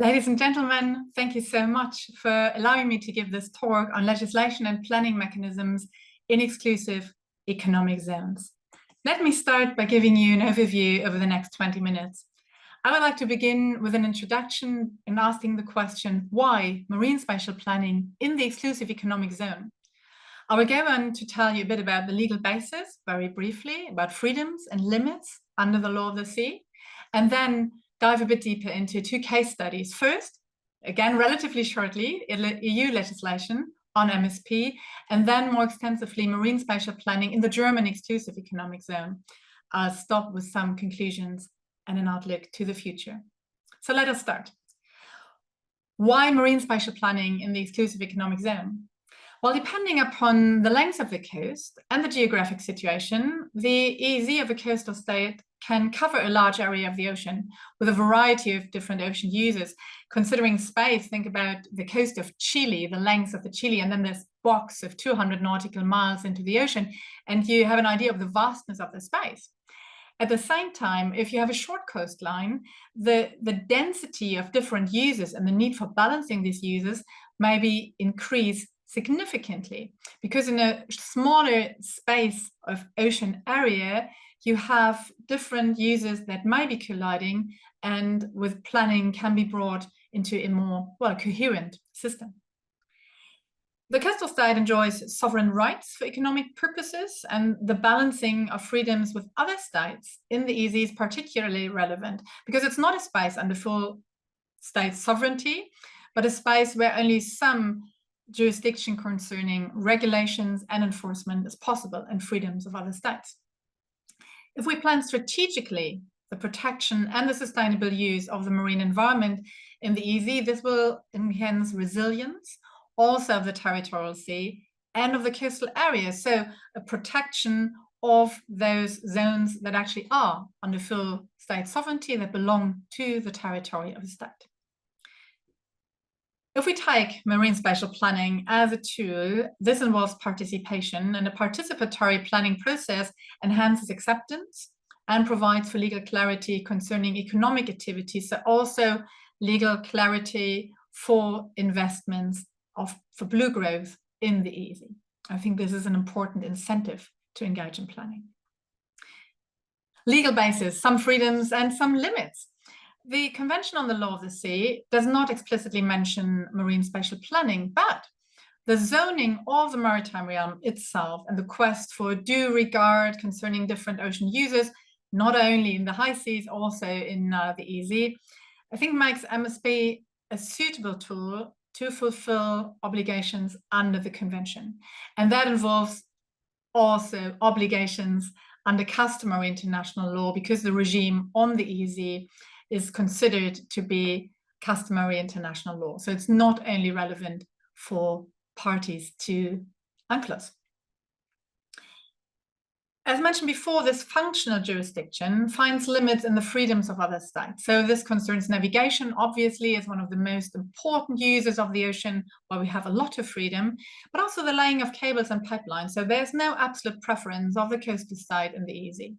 Ladies and gentlemen, thank you so much for allowing me to give this talk on legislation and planning mechanisms in exclusive economic zones. Let me start by giving you an overview over the next 20 minutes. I would like to begin with an introduction and asking the question, why marine spatial planning in the exclusive economic zone? I will go on to tell you a bit about the legal basis, very briefly, about freedoms and limits under the law of the sea, and then dive a bit deeper into two case studies. First, again, relatively shortly, EU legislation on MSP, and then more extensively, marine spatial planning in the German exclusive economic zone. I'll stop with some conclusions and an outlook to the future. So let us start. Why marine spatial planning in the exclusive economic zone? Well, depending upon the length of the coast and the geographic situation, the EEZ of a coastal state can cover a large area of the ocean with a variety of different ocean users. Considering space, think about the coast of Chile, the length of the Chile, and then this box of 200 nautical miles into the ocean, and you have an idea of the vastness of the space. At the same time, if you have a short coastline, the density of different users and the need for balancing these users maybe increase significantly, because in a smaller space of ocean area, you have different users that may be colliding, and with planning can be brought into a more coherent system. The coastal state enjoys sovereign rights for economic purposes, and the balancing of freedoms with other states in the EEZ is particularly relevant because it's not a space under full state sovereignty, but a space where only some jurisdiction concerning regulations and enforcement is possible and freedoms of other states. If we plan strategically the protection and the sustainable use of the marine environment in the EEZ, this will enhance resilience also of the territorial sea and of the coastal areas. So a protection of those zones that actually are under full state sovereignty, that belong to the territory of the state. If we take marine spatial planning as a tool, this involves participation, and a participatory planning process enhances acceptance and provides for legal clarity concerning economic activities, so also legal clarity for investments for blue growth in the EEZ. I think this is an important incentive to engage in planning. Legal basis, some freedoms and some limits. The Convention on the Law of the Sea does not explicitly mention marine spatial planning, but the zoning of the maritime realm itself and the quest for due regard concerning different ocean users, not only in the high seas, also in the EEZ, I think makes MSP a suitable tool to fulfill obligations under the Convention. And that involves also obligations under customary international law, because the regime on the EEZ is considered to be customary international law. So it's not only relevant for parties to UNCLOS. As mentioned before, this functional jurisdiction finds limits in the freedoms of other states. So this concerns navigation, obviously, as one of the most important users of the ocean, where we have a lot of freedom, but also the laying of cables and pipelines. So there's no absolute preference of the coastal state in the EEZ.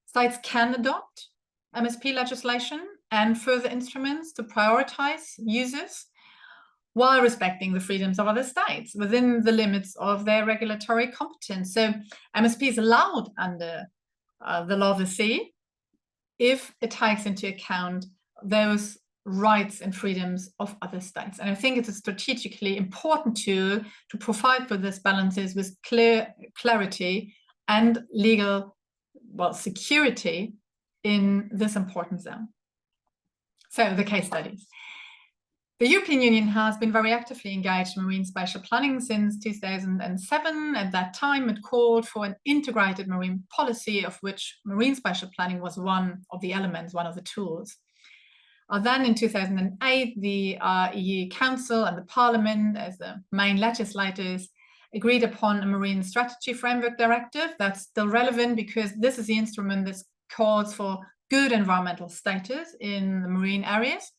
States can adopt MSP legislation and further instruments to prioritize users while respecting the freedoms of other states within the limits of their regulatory competence. So MSP is allowed under the law of the sea if it takes into account those rights and freedoms of other states. And I think it's a strategically important tool to provide for this balances with clarity and legal security in this important zone. So the case studies. The European Union has been very actively engaged in marine spatial planning since 2007. At that time, it called for an integrated marine policy, of which marine spatial planning was one of the elements, one of the tools. Then in 2008, the EU Council and the Parliament, as the main legislators, agreed upon a Marine Strategy Framework Directive. That's still relevant because this is the instrument that calls for good environmental status in the marine areas,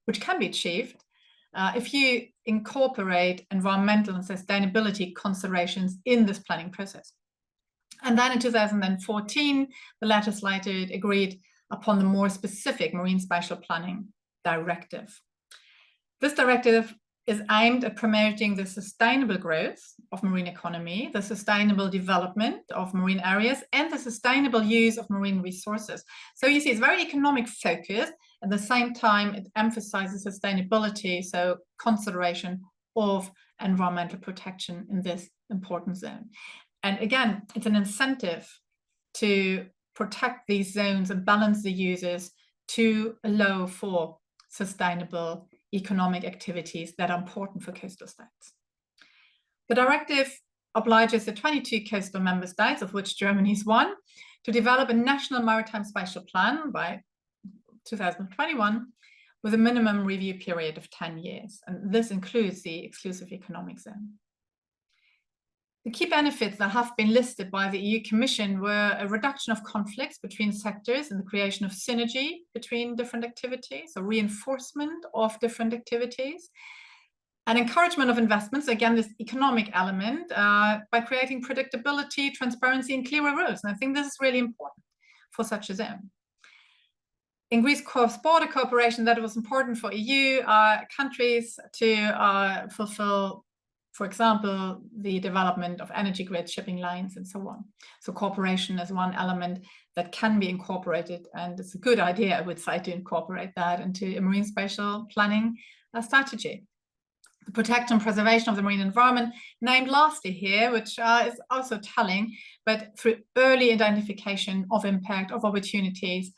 which can be achieved if you incorporate environmental and sustainability considerations in this planning process. And then in 2014, the legislature agreed upon the more specific marine spatial planning Directive. This directive is aimed at promoting the sustainable growth of marine economy, the sustainable development of marine areas, and the sustainable use of marine resources. So you see, it's very economic focused. At the same time, it emphasizes sustainability, so consideration of environmental protection in this important zone. And again, it's an incentive to protect these zones and balance the uses to allow for sustainable economic activities that are important for coastal states. The directive obliges the 22 coastal member states, of which Germany is one, to develop a national maritime spatial plan by 2021 with a minimum review period of 10 years. And this includes the exclusive economic zone. The key benefits that have been listed by the EU Commission were a reduction of conflicts between sectors and the creation of synergy between different activities, so reinforcement of different activities, and encouragement of investments, again, this economic element, by creating predictability, transparency, and clearer rules. And I think this is really important for such a zone. Increased cross-border cooperation, that was important for EU countries to fulfill, for example, the development of energy grid, shipping lines, and so on. So cooperation is one element that can be incorporated, and it's a good idea, I would say, to incorporate that into a marine spatial planning strategy. The protection and preservation of the marine environment, named lastly here, which is also telling, but through early identification of impact, of opportunities,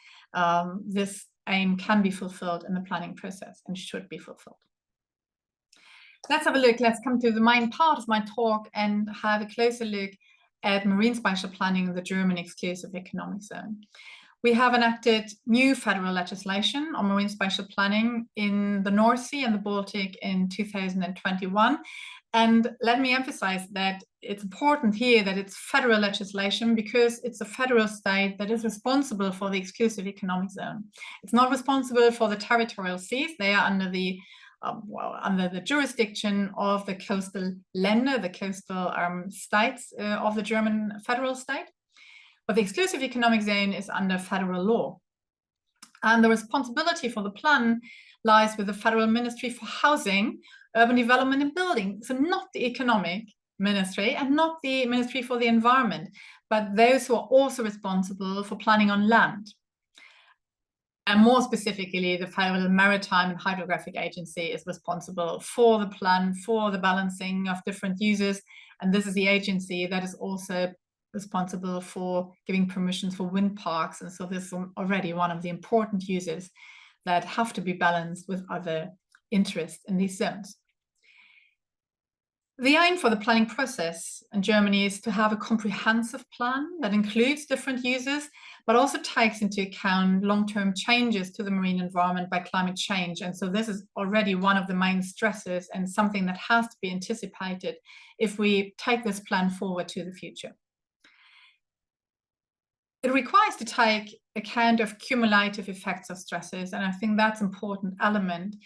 this aim can be fulfilled in the planning process and should be fulfilled. Let's have a look. Let's come to the main part of my talk and have a closer look at marine spatial planning in the German exclusive economic zone. We have enacted new federal legislation on marine spatial planning in the North Sea and the Baltic in 2021. And let me emphasize that it's important here that it's federal legislation because it's a federal state that is responsible for the exclusive economic zone. It's not responsible for the territorial seas. They are under the jurisdiction of the coastal Länder, the coastal states of the German federal state. But the exclusive economic zone is under federal law. And the responsibility for the plan lies with the Federal Ministry for Housing, Urban Development and Building. So not the Economic Ministry and not the Ministry for the Environment, but those who are also responsible for planning on land. And more specifically, the Federal Maritime and Hydrographic Agency is responsible for the plan, for the balancing of different users. And this is the agency that is also responsible for giving permissions for wind parks. And so this is already one of the important uses that have to be balanced with other interests in these zones. The aim for the planning process in Germany is to have a comprehensive plan that includes different uses, but also takes into account long-term changes to the marine environment by climate change. And so this is already one of the main stresses and something that has to be anticipated if we take this plan forward to the future. It requires to take account of cumulative effects of stresses, and I think that's an important element,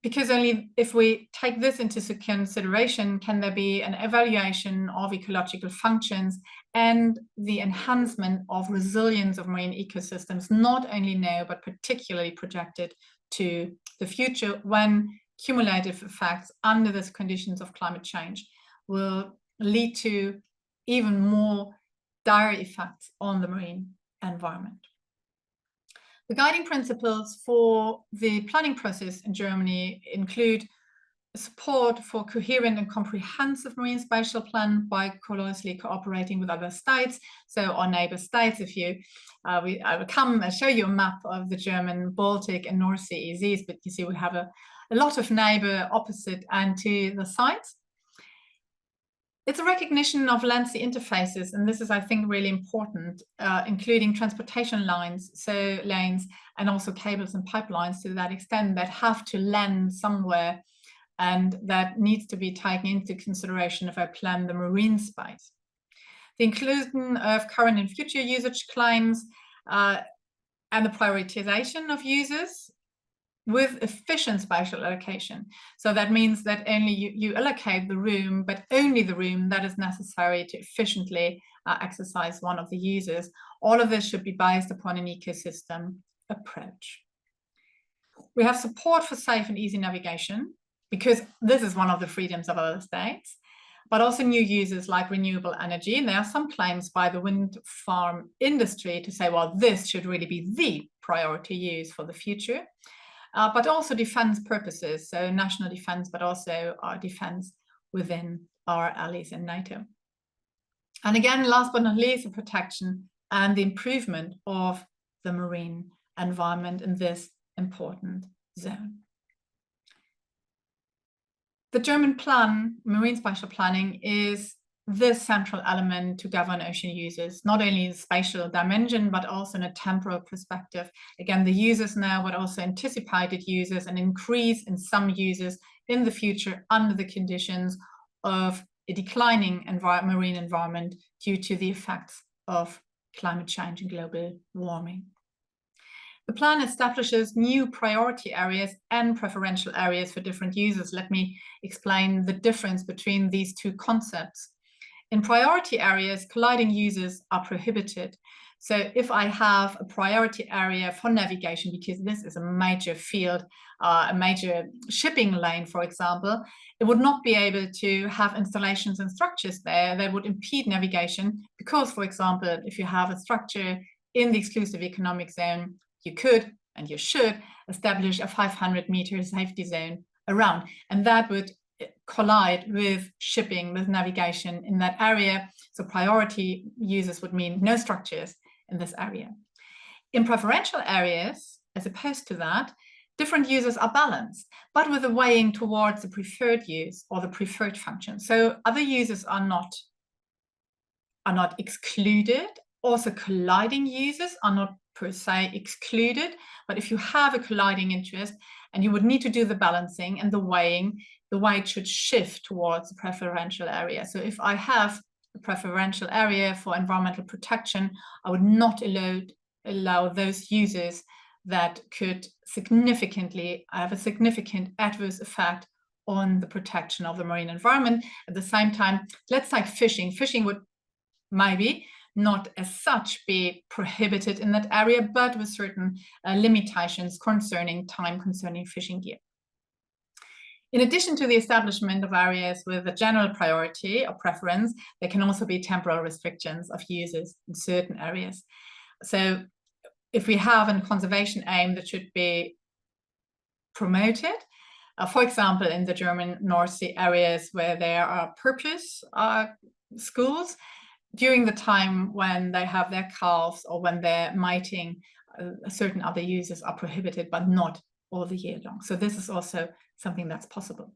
because only if we take this into consideration can there be an evaluation of ecological functions and the enhancement of resilience of marine ecosystems, not only now, but particularly projected to the future when cumulative effects under these conditions of climate change will lead to even more dire effects on the marine environment. The guiding principles for the planning process in Germany include support for coherent and comprehensive marine spatial plan by closely cooperating with other states. So our neighbor states, if you, I will come and show you a map of the German Baltic and North Sea EEZs, but you see we have a lot of neighbor opposite and to the sides. It's a recognition of land sea interfaces, and this is, I think, really important, including transportation lines, so lanes, and also cables and pipelines to that extent that have to land somewhere, and that needs to be taken into consideration if I plan the marine space. The inclusion of current and future usage claims and the prioritization of users with efficient spatial allocation. So that means that only you allocate the room, but only the room that is necessary to efficiently exercise one of the users. All of this should be based upon an ecosystem approach. We have support for safe and easy navigation, because this is one of the freedoms of our states, but also new uses like renewable energy. And there are some claims by the wind farm industry to say, well, this should really be the priority use for the future, but also defense purposes, so national defense, but also our defense within our allies in NATO. And again, last but not least, the protection and the improvement of the marine environment in this important zone. The German plan, marine spatial planning, is the central element to govern ocean uses, not only in spatial dimension, but also in a temporal perspective. Again, the uses now, but also anticipated uses, and increase in some uses in the future under the conditions of a declining marine environment due to the effects of climate change and global warming. The plan establishes new priority areas and preferential areas for different users. Let me explain the difference between these two concepts. In priority areas, colliding users are prohibited. So if I have a priority area for navigation, because this is a major field, a major shipping lane, for example, it would not be able to have installations and structures there that would impede navigation, because, for example, if you have a structure in the exclusive economic zone, you could and you should establish a 500-meter safety zone around, and that would collide with shipping, with navigation in that area. So priority users would mean no structures in this area. In preferential areas, as opposed to that, different users are balanced, but with a weighing towards the preferred use or the preferred function. So other users are not excluded. Also, colliding users are not per se excluded, but if you have a colliding interest and you would need to do the balancing and the weighing, the weight should shift towards the preferential area. So if I have a preferential area for environmental protection, I would not allow those users that could significantly have a significant adverse effect on the protection of the marine environment. At the same time, let's take fishing. Fishing would maybe not as such be prohibited in that area, but with certain limitations concerning time, concerning fishing gear. In addition to the establishment of areas with a general priority or preference, there can also be temporal restrictions of uses in certain areas. So if we have a conservation aim that should be promoted, for example, in the German North Sea areas where there are purpose schools, during the time when they have their calves or when they're mating, certain other uses are prohibited, but not all the year long. So this is also something that's possible.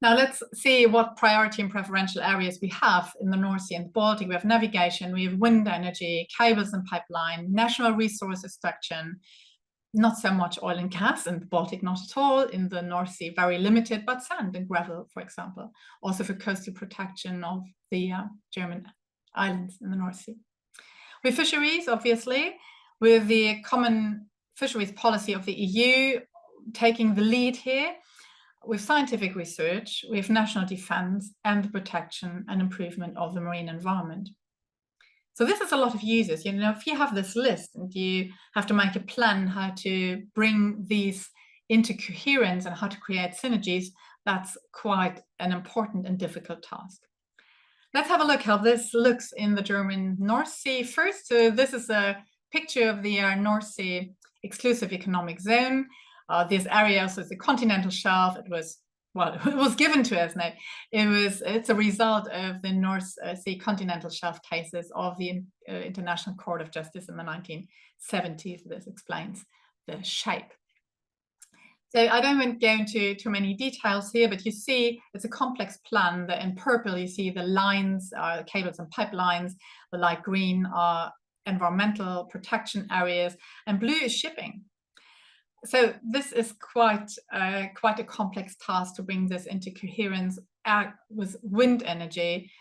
Now let's see what priority and preferential areas we have in the North Sea and the Baltic. We have navigation, we have wind energy, cables and pipeline, national resource extraction, not so much oil and gas, in the Baltic not at all, in the North Sea very limited, but sand and gravel, for example, also for coastal protection of the German islands in the North Sea. With fisheries, obviously, with the common fisheries policy of the EU taking the lead here, with scientific research, we have national defense and the protection and improvement of the marine environment. So this is a lot of users. You know, if you have this list and you have to make a plan how to bring these into coherence and how to create synergies, that's quite an important and difficult task. Let's have a look how this looks in the German North Sea first. So this is a picture of the North Sea exclusive economic zone. This area also is the continental shelf. It was given to us now. It's a result of the North Sea continental shelf cases of the International Court of Justice in the 1970s. This explains the shape. So I don't want to go into too many details here, but you see it's a complex plan. That in purple you see the lines, cables and pipelines. The light green are environmental protection areas, and blue is shipping. So this is quite a complex task to bring this into coherence, with wind energy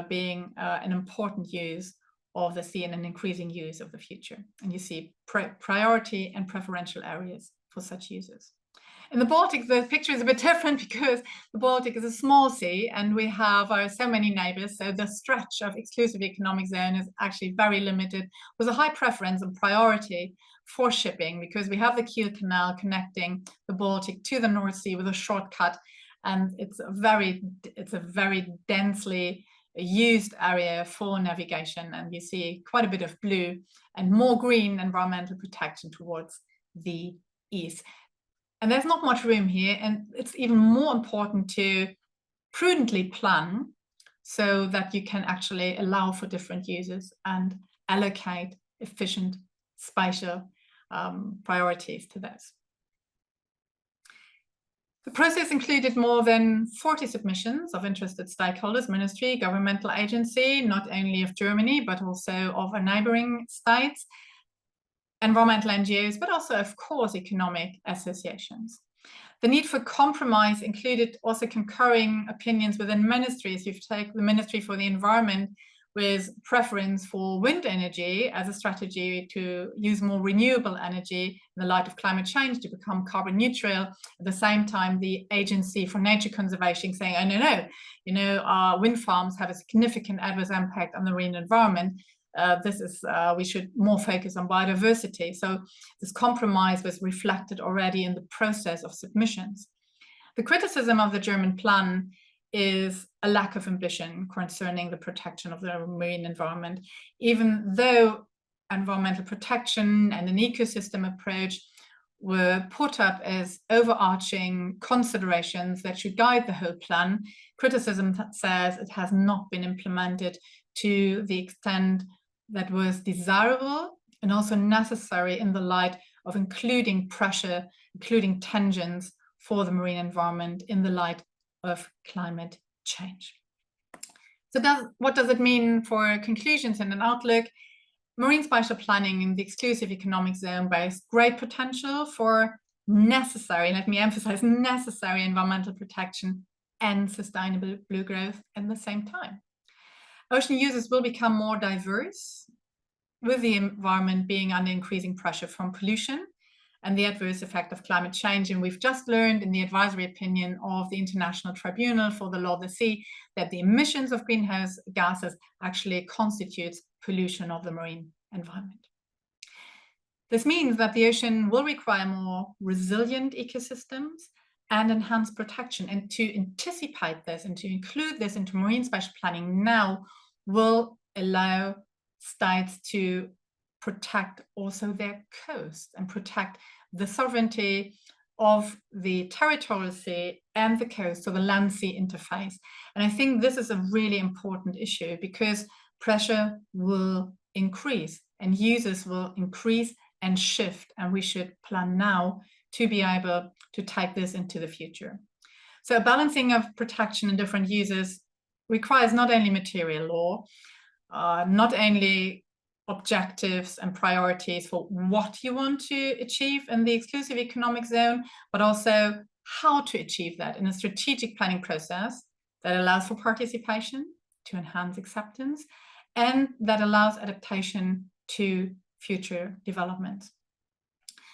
being an important use of the sea and an increasing use of the future. And you see priority and preferential areas for such uses. In the Baltic, the picture is a bit different because the Baltic is a small sea and we have so many neighbors. So the stretch of exclusive economic zone is actually very limited, with a high preference and priority for shipping, because we have the Kiel Canal connecting the Baltic to the North Sea with a shortcut. And it's a very densely used area for navigation. And you see quite a bit of blue and more green environmental protection towards the east. And there's not much room here, and it's even more important to prudently plan so that you can actually allow for different uses and allocate efficient spatial priorities to those. The process included more than 40 submissions of interested stakeholders, ministry, governmental agency, not only of Germany, but also of our neighboring states, environmental NGOs, but also, of course, economic associations. The need for compromise included also concurring opinions within ministries. You've taken the Ministry for the Environment with preference for wind energy as a strategy to use more renewable energy in the light of climate change to become carbon neutral. At the same time, the Agency for Nature Conservation saying, oh, no, our wind farms have a significant adverse impact on the marine environment. We should more focus on biodiversity. So this compromise was reflected already in the process of submissions. The criticism of the German plan is a lack of ambition concerning the protection of the marine environment, even though environmental protection and an ecosystem approach were put up as overarching considerations that should guide the whole plan. Criticism says it has not been implemented to the extent that was desirable and also necessary in the light of including pressure, including tensions for the marine environment in the light of climate change. So what does it mean for conclusions and an outlook? Marine spatial planning in the exclusive economic zone bears great potential for necessary, let me emphasize, necessary environmental protection and sustainable blue growth at the same time. Ocean users will become more diverse, with the environment being under increasing pressure from pollution and the adverse effect of climate change. And we've just learned in the advisory opinion of the International Tribunal for the Law of the Sea that the emissions of greenhouse gases actually constitutes pollution of the marine environment. This means that the ocean will require more resilient ecosystems and enhanced protection. And to anticipate this and to include this into marine spatial planning now will allow states to protect also their coast and protect the sovereignty of the territorial sea and the coast, so the land-sea interface. And I think this is a really important issue because pressure will increase and users will increase and shift, and we should plan now to be able to take this into the future. So a balancing of protection and different users requires not only material law, not only objectives and priorities for what you want to achieve in the exclusive economic zone, but also how to achieve that in a strategic planning process that allows for participation to enhance acceptance and that allows adaptation to future developments.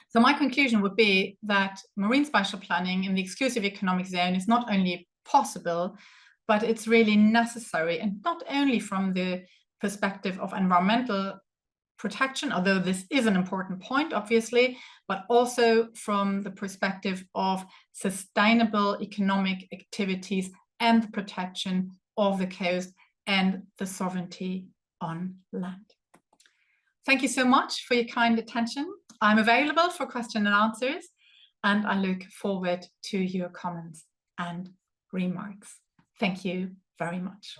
So my conclusion would be that marine spatial planning in the exclusive economic zone is not only possible, but it's really necessary, and not only from the perspective of environmental protection, although this is an important point, obviously, but also from the perspective of sustainable economic activities and the protection of the coast and the sovereignty on land. Thank you so much for your kind attention. I'm available for questions and answers, and I look forward to your comments and remarks. Thank you very much.